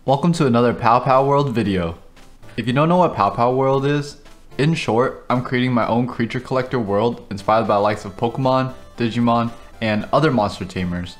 Welcome to another Pow Pow World video. If you don't know what Pow Pow World is, in short, I'm creating my own creature collector world inspired by the likes of Pokemon, Digimon, and other monster tamers.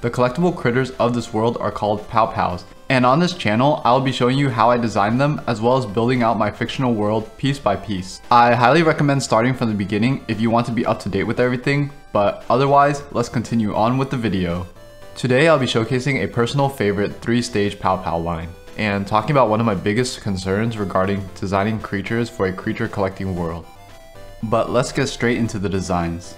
The collectible critters of this world are called Pow Pows, and on this channel, I'll be showing you how I designed them as well as building out my fictional world piece by piece. I highly recommend starting from the beginning if you want to be up to date with everything, but otherwise, let's continue on with the video. Today I'll be showcasing a personal favorite 3-stage Pow Pow line, and talking about one of my biggest concerns regarding designing creatures for a creature collecting world. But let's get straight into the designs.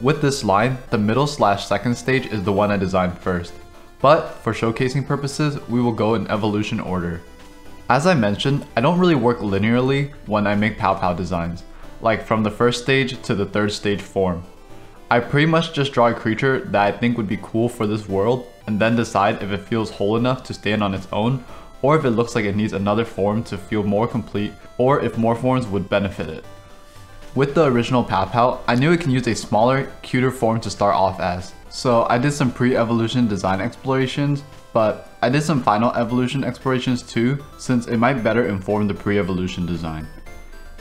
With this line, the middle/second stage is the one I designed first, but for showcasing purposes, we will go in evolution order. As I mentioned, I don't really work linearly when I make Pow Pow designs, like from the first stage to the third stage form. I pretty much just draw a creature that I think would be cool for this world and then decide if it feels whole enough to stand on its own, or if it looks like it needs another form to feel more complete, or if more forms would benefit it. With the original Pow Pow, I knew it can use a smaller, cuter form to start off as, so I did some pre-evolution design explorations, but I did some final evolution explorations too, since it might better inform the pre-evolution design.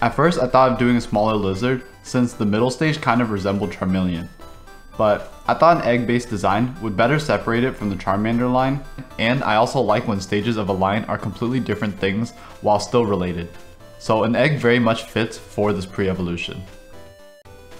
At first, I thought of doing a smaller lizard, since the middle stage kind of resembled Charmeleon. But I thought an egg-based design would better separate it from the Charmander line, and I also like when stages of a line are completely different things while still related. So an egg very much fits for this pre-evolution.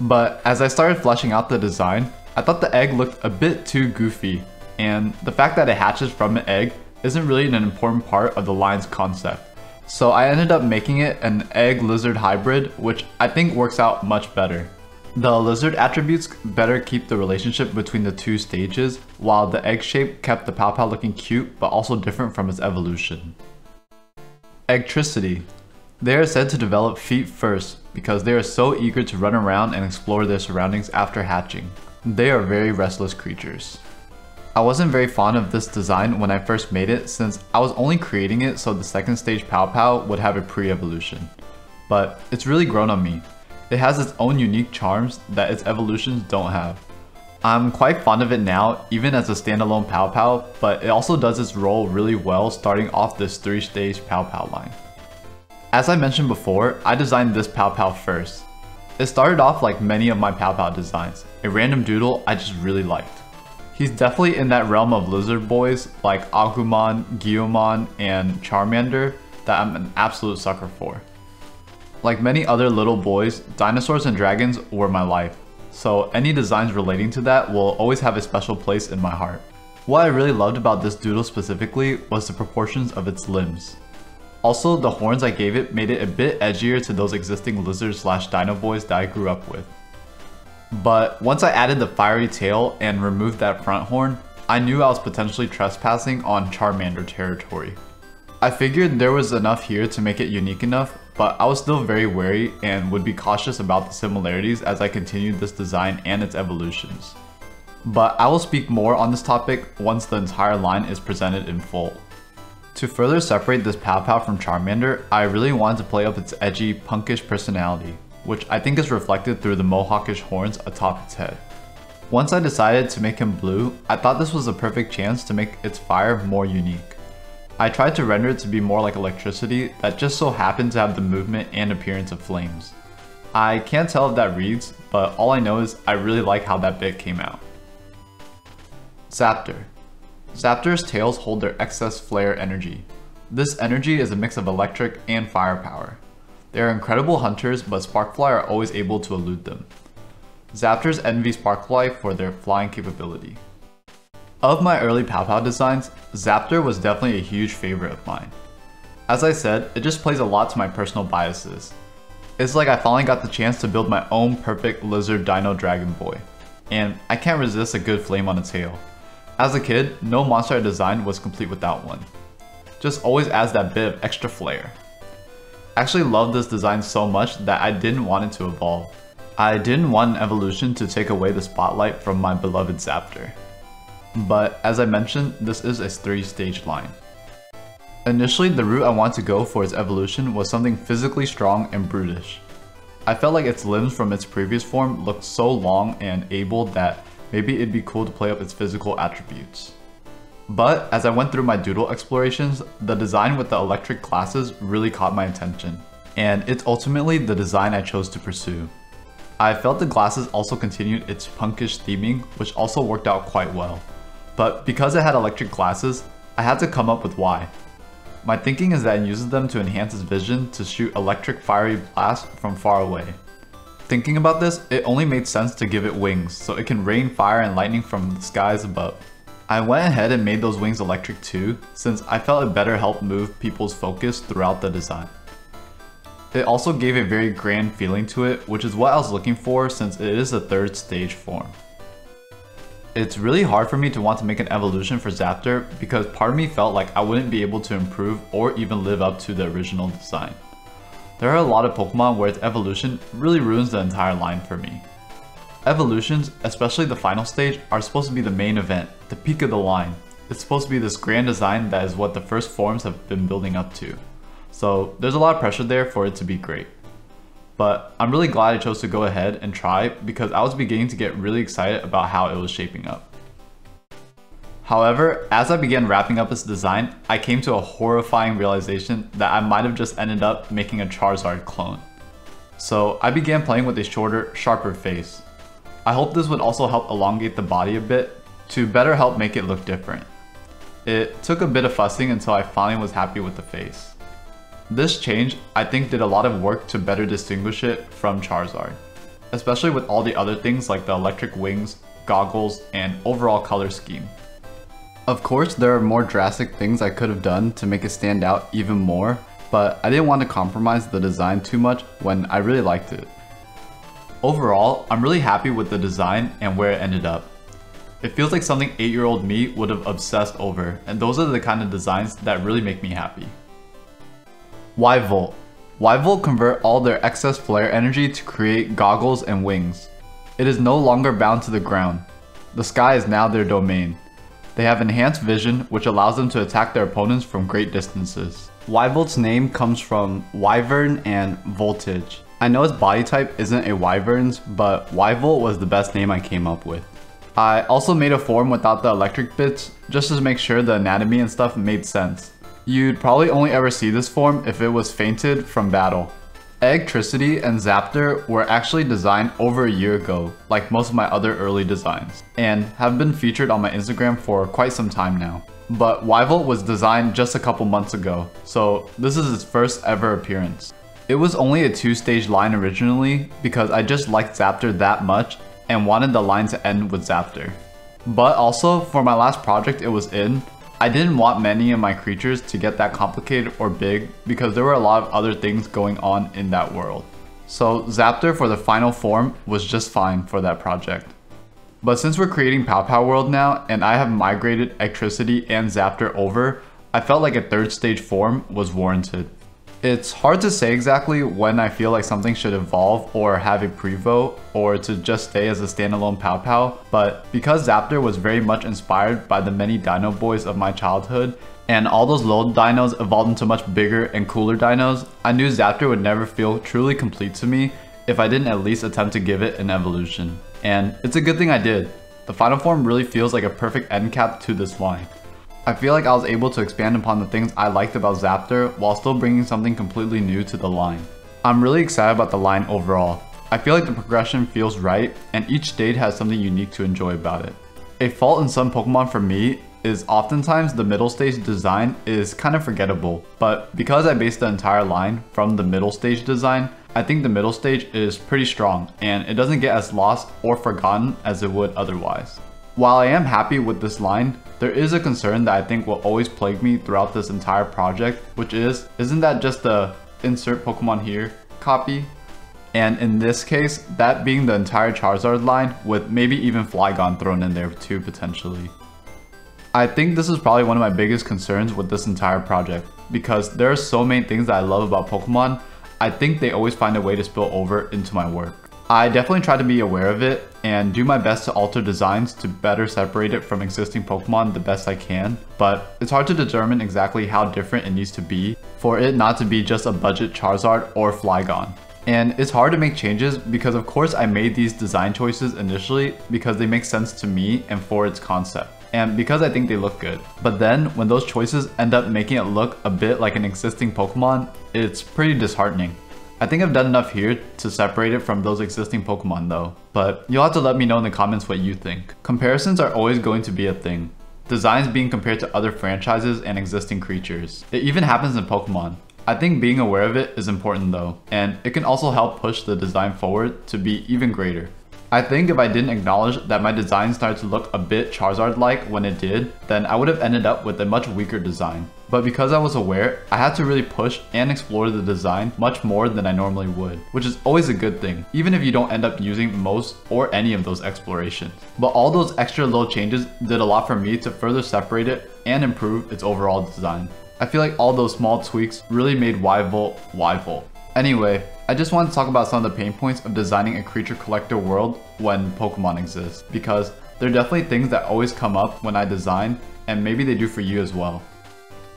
But as I started fleshing out the design, I thought the egg looked a bit too goofy, and the fact that it hatches from an egg isn't really an important part of the line's concept. So I ended up making it an egg-lizard hybrid, which I think works out much better. The lizard attributes better keep the relationship between the two stages, while the egg shape kept the Pow Pow looking cute but also different from its evolution. Eggtricity. They are said to develop feet first because they are so eager to run around and explore their surroundings after hatching. They are very restless creatures. I wasn't very fond of this design when I first made it, since I was only creating it so the second stage Pow Pow would have a pre-evolution. But it's really grown on me. It has its own unique charms that its evolutions don't have. I'm quite fond of it now, even as a standalone Pow Pow, but it also does its role really well starting off this 3-stage Pow Pow line. As I mentioned before, I designed this Pow Pow first. It started off like many of my Pow Pow designs, a random doodle I just really liked. He's definitely in that realm of lizard boys like Agumon, Guiamon, and Charmander that I'm an absolute sucker for. Like many other little boys, dinosaurs and dragons were my life, so any designs relating to that will always have a special place in my heart. What I really loved about this doodle specifically was the proportions of its limbs. Also, the horns I gave it made it a bit edgier to those existing lizard/dino boys that I grew up with. But once I added the fiery tail and removed that front horn, I knew I was potentially trespassing on Charmander territory. I figured there was enough here to make it unique enough, but I was still very wary and would be cautious about the similarities as I continued this design and its evolutions. But I will speak more on this topic once the entire line is presented in full. To further separate this Pow Pow from Charmander, I really wanted to play up its edgy, punkish personality, which I think is reflected through the mohawkish horns atop its head. Once I decided to make him blue, I thought this was a perfect chance to make its fire more unique. I tried to render it to be more like electricity that just so happened to have the movement and appearance of flames. I can't tell if that reads, but all I know is I really like how that bit came out. Zaptor. Zaptor's tails hold their excess flare energy. This energy is a mix of electric and firepower. They are incredible hunters, but Sparkfly are always able to elude them. Zaptors envy Sparkfly for their flying capability. Of my early Pow Pow designs, Zaptor was definitely a huge favorite of mine. As I said, it just plays a lot to my personal biases. It's like I finally got the chance to build my own perfect lizard dino dragon boy, and I can't resist a good flame on the tail. As a kid, no monster I designed was complete without one. Just always adds that bit of extra flair. I actually loved this design so much that I didn't want it to evolve. I didn't want an evolution to take away the spotlight from my beloved Zaptor. But as I mentioned, this is a 3-stage line. Initially, the route I wanted to go for its evolution was something physically strong and brutish. I felt like its limbs from its previous form looked so long and able that maybe it'd be cool to play up its physical attributes. But as I went through my doodle explorations, the design with the electric classes really caught my attention, and it's ultimately the design I chose to pursue. I felt the glasses also continued its punkish theming, which also worked out quite well. But because it had electric glasses, I had to come up with why. My thinking is that it uses them to enhance its vision to shoot electric fiery blasts from far away. Thinking about this, it only made sense to give it wings, so it can rain fire and lightning from the skies above. I went ahead and made those wings electric too, since I felt it better helped move people's focus throughout the design. It also gave a very grand feeling to it, which is what I was looking for since it is a third stage form. It's really hard for me to want to make an evolution for Zaptor because part of me felt like I wouldn't be able to improve or even live up to the original design. There are a lot of Pokemon where its evolution really ruins the entire line for me. Evolutions, especially the final stage, are supposed to be the main event, the peak of the line. It's supposed to be this grand design that is what the first forms have been building up to. So there's a lot of pressure there for it to be great. But I'm really glad I chose to go ahead and try because I was beginning to get really excited about how it was shaping up. However, as I began wrapping up its design, I came to a horrifying realization that I might have just ended up making a Charizard clone. So I began playing with a shorter, sharper face. I hope this would also help elongate the body a bit to better help make it look different. It took a bit of fussing until I finally was happy with the face. This change, I think, did a lot of work to better distinguish it from Charizard, especially with all the other things like the electric wings, goggles, and overall color scheme. Of course, there are more drastic things I could have done to make it stand out even more, but I didn't want to compromise the design too much when I really liked it. Overall, I'm really happy with the design and where it ended up. It feels like something 8-year-old me would have obsessed over, and those are the kind of designs that really make me happy. Wyvolt. Wyvolt convert all their excess flare energy to create goggles and wings. It is no longer bound to the ground. The sky is now their domain. They have enhanced vision, which allows them to attack their opponents from great distances. Wyvolt's name comes from wyvern and voltage. I know its body type isn't a wyvern's, but Wyvolt was the best name I came up with. I also made a form without the electric bits, just to make sure the anatomy and stuff made sense. You'd probably only ever see this form if it was fainted from battle. Eggtricity and Zaptor were actually designed over a year ago, like most of my other early designs, and have been featured on my Instagram for quite some time now. But Wyvolt was designed just a couple months ago, so this is its first ever appearance. It was only a 2-stage line originally because I just liked Zaptor that much and wanted the line to end with Zaptor. But also, for my last project it was in, I didn't want many of my creatures to get that complicated or big because there were a lot of other things going on in that world. So Zaptor for the final form was just fine for that project. But since we're creating Pow Pow World now and I have migrated Eggtricity and Zaptor over, I felt like a third stage form was warranted. It's hard to say exactly when I feel like something should evolve or have a prevo or to just stay as a standalone Pow Pow, but because Zaptor was very much inspired by the many dino boys of my childhood and all those little dinos evolved into much bigger and cooler dinos, I knew Zaptor would never feel truly complete to me if I didn't at least attempt to give it an evolution. And it's a good thing I did. The final form really feels like a perfect end cap to this line. I feel like I was able to expand upon the things I liked about Zaptor while still bringing something completely new to the line. I'm really excited about the line overall. I feel like the progression feels right and each stage has something unique to enjoy about it. A fault in some Pokemon for me is oftentimes the middle stage design is kind of forgettable, but because I based the entire line from the middle stage design, I think the middle stage is pretty strong and it doesn't get as lost or forgotten as it would otherwise. While I am happy with this line, there is a concern that I think will always plague me throughout this entire project, which is, isn't that just the insert Pokemon here copy? And in this case, that being the entire Charizard line with maybe even Flygon thrown in there too potentially. I think this is probably one of my biggest concerns with this entire project, because there are so many things that I love about Pokemon, I think they always find a way to spill over into my work. I definitely try to be aware of it and do my best to alter designs to better separate it from existing Pokemon the best I can, but it's hard to determine exactly how different it needs to be for it not to be just a budget Charizard or Flygon. And it's hard to make changes because of course I made these design choices initially because they make sense to me and for its concept, and because I think they look good. But then when those choices end up making it look a bit like an existing Pokemon, it's pretty disheartening. I think I've done enough here to separate it from those existing Pokemon though, but you'll have to let me know in the comments what you think. Comparisons are always going to be a thing. Designs being compared to other franchises and existing creatures. It even happens in Pokemon. I think being aware of it is important though, and it can also help push the design forward to be even greater. I think if I didn't acknowledge that my design started to look a bit Charizard-like when it did, then I would have ended up with a much weaker design. But because I was aware, I had to really push and explore the design much more than I normally would, which is always a good thing, even if you don't end up using most or any of those explorations. But all those extra little changes did a lot for me to further separate it and improve its overall design. I feel like all those small tweaks really made Wyvolt Wyvolt. Anyway, I just wanted to talk about some of the pain points of designing a creature collector world when Pokemon exists, because there are definitely things that always come up when I design, and maybe they do for you as well.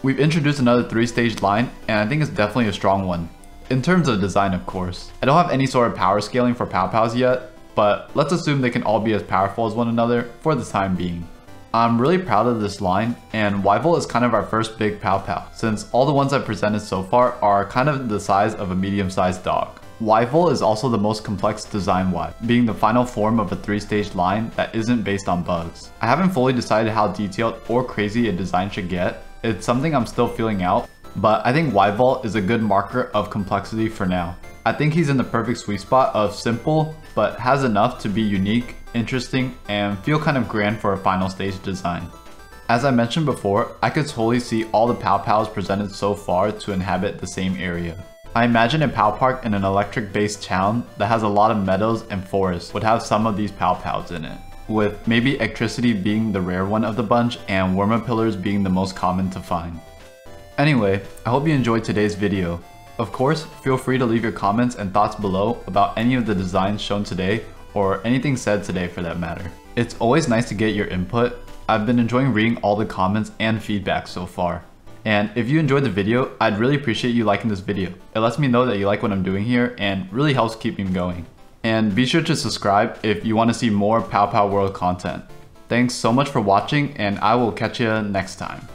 We've introduced another 3-stage line, and I think it's definitely a strong one. In terms of design, of course. I don't have any sort of power scaling for Pows yet, but let's assume they can all be as powerful as one another for the time being. I'm really proud of this line, and Wyvolt is kind of our first big Pow, since all the ones I've presented so far are kind of the size of a medium-sized dog. Wyvolt is also the most complex design-wise, being the final form of a 3-stage line that isn't based on bugs. I haven't fully decided how detailed or crazy a design should get. It's something I'm still feeling out, but I think Wyvolt is a good marker of complexity for now. I think he's in the perfect sweet spot of simple, but has enough to be unique, interesting, and feel kind of grand for a final stage design. As I mentioned before, I could totally see all the Pows presented so far to inhabit the same area. I imagine a Pow Park in an electric-based town that has a lot of meadows and forests would have some of these Pows in it, with maybe Eggtricity being the rare one of the bunch and Wormapillars being the most common to find. Anyway, I hope you enjoyed today's video. Of course, feel free to leave your comments and thoughts below about any of the designs shown today, or anything said today for that matter. It's always nice to get your input. I've been enjoying reading all the comments and feedback so far. And if you enjoyed the video, I'd really appreciate you liking this video. It lets me know that you like what I'm doing here and really helps keep me going. And be sure to subscribe if you want to see more Pow World content. Thanks so much for watching, and I will catch you next time.